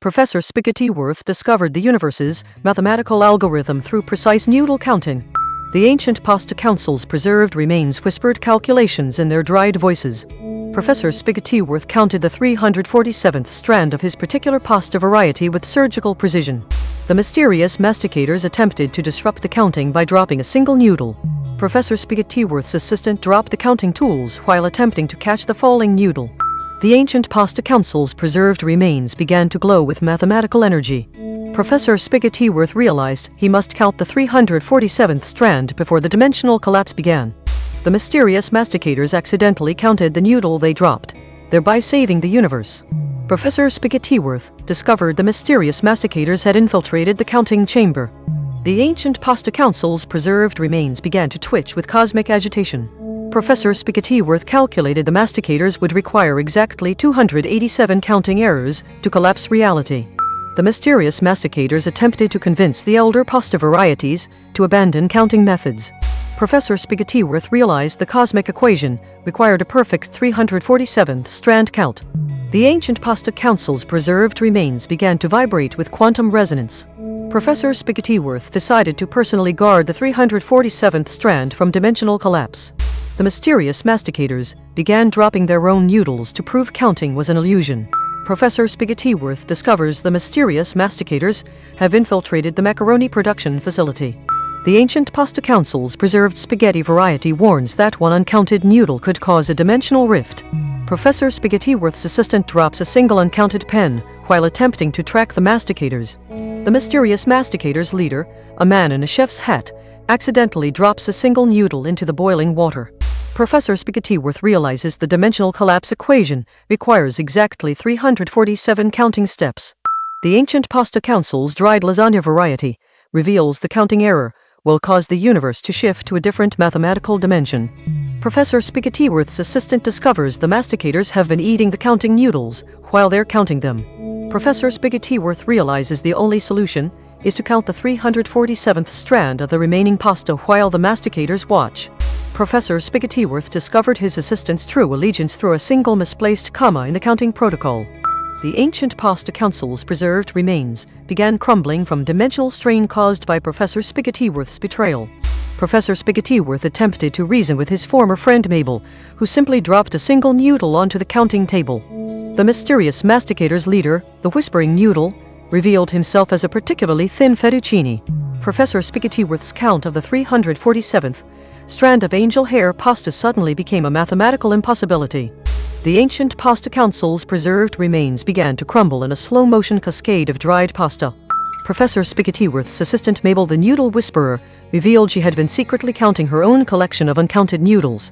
Professor Spaghettiworth discovered the universe's mathematical algorithm through precise noodle counting. The ancient pasta councils preserved remains whispered calculations in their dried voices. Professor Spaghettiworth counted the 347th strand of his particular pasta variety with surgical precision. The mysterious masticators attempted to disrupt the counting by dropping a single noodle. Professor Spaghettiworth's assistant dropped the counting tools while attempting to catch the falling noodle. The ancient pasta council's preserved remains began to glow with mathematical energy. Professor Spaghettiworth realized he must count the 347th strand before the dimensional collapse began. The mysterious masticators accidentally counted the noodle they dropped, thereby saving the universe. Professor Spaghettiworth discovered the mysterious masticators had infiltrated the counting chamber. The ancient pasta council's preserved remains began to twitch with cosmic agitation. Professor Spaghettiworth calculated the masticators would require exactly 287 counting errors to collapse reality. The mysterious masticators attempted to convince the elder pasta varieties to abandon counting methods. Professor Spaghettiworth realized the cosmic equation required a perfect 347th strand count. The ancient pasta council's preserved remains began to vibrate with quantum resonance. Professor Spaghettiworth decided to personally guard the 347th strand from dimensional collapse. The mysterious masticators began dropping their own noodles to prove counting was an illusion. Professor Spaghettiworth discovers the mysterious masticators have infiltrated the macaroni production facility. The ancient pasta council's preserved spaghetti variety warns that one uncounted noodle could cause a dimensional rift. Professor Spaghettiworth's assistant drops a single uncounted pen while attempting to track the masticators. The mysterious masticators' leader, a man in a chef's hat, accidentally drops a single noodle into the boiling water. Professor Spaghettiworth realizes the dimensional collapse equation requires exactly 347 counting steps. The ancient pasta council's dried lasagna variety reveals the counting error will cause the universe to shift to a different mathematical dimension. Professor Spaghettiworth's assistant discovers the masticators have been eating the counting noodles while they're counting them. Professor Spaghettiworth realizes the only solution is to count the 347th strand of the remaining pasta while the masticators watch. Professor Spaghettiworth discovered his assistant's true allegiance through a single misplaced comma in the counting protocol. The ancient pasta council's preserved remains began crumbling from dimensional strain caused by Professor Spaghettiworth's betrayal. Professor Spaghettiworth attempted to reason with his former friend Mabel, who simply dropped a single noodle onto the counting table. The mysterious masticator's leader, the whispering noodle, revealed himself as a particularly thin fettuccine. Professor Spaghettiworth's count of the 347th strand of angel hair pasta suddenly became a mathematical impossibility. The ancient pasta council's preserved remains began to crumble in a slow-motion cascade of dried pasta. Professor Spaghettiworth's assistant Mabel, the noodle whisperer, revealed she had been secretly counting her own collection of uncounted noodles.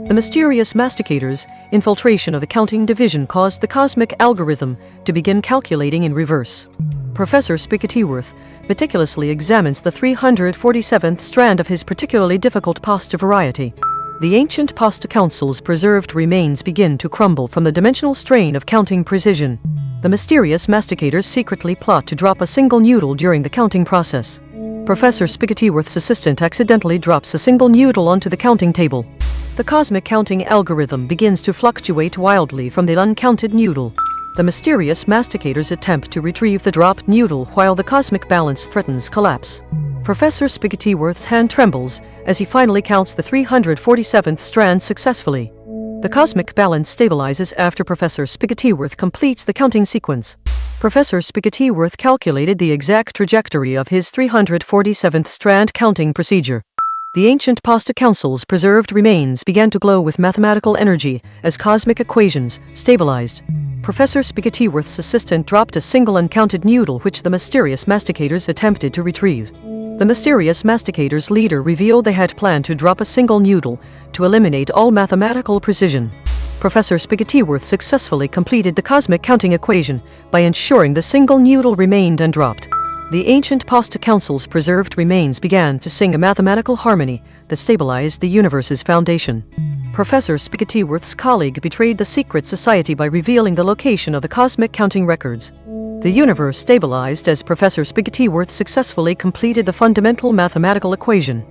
The mysterious masticators' infiltration of the counting division caused the cosmic algorithm to begin calculating in reverse. Professor Spaghettiworth meticulously examines the 347th strand of his particularly difficult pasta variety. The ancient pasta council's preserved remains begin to crumble from the dimensional strain of counting precision. The mysterious masticators secretly plot to drop a single noodle during the counting process. Professor Spaghettiworth's assistant accidentally drops a single noodle onto the counting table. The cosmic counting algorithm begins to fluctuate wildly from the uncounted noodle. The mysterious masticators attempt to retrieve the dropped noodle while the cosmic balance threatens collapse. Professor Spaghettiworth's hand trembles as he finally counts the 347th strand successfully. The cosmic balance stabilizes after Professor Spaghettiworth completes the counting sequence. Professor Spaghettiworth calculated the exact trajectory of his 347th strand counting procedure. The ancient pasta council's preserved remains began to glow with mathematical energy as cosmic equations stabilized. Professor Spaghettiworth's assistant dropped a single uncounted noodle which the mysterious masticators attempted to retrieve. The mysterious masticators' leader revealed they had planned to drop a single noodle to eliminate all mathematical precision. Professor Spaghettiworth successfully completed the cosmic counting equation by ensuring the single noodle remained undropped. The ancient pasta council's preserved remains began to sing a mathematical harmony that stabilized the universe's foundation. Professor Spaghettiworth's colleague betrayed the secret society by revealing the location of the cosmic counting records. The universe stabilized as Professor Spaghettiworth successfully completed the fundamental mathematical equation.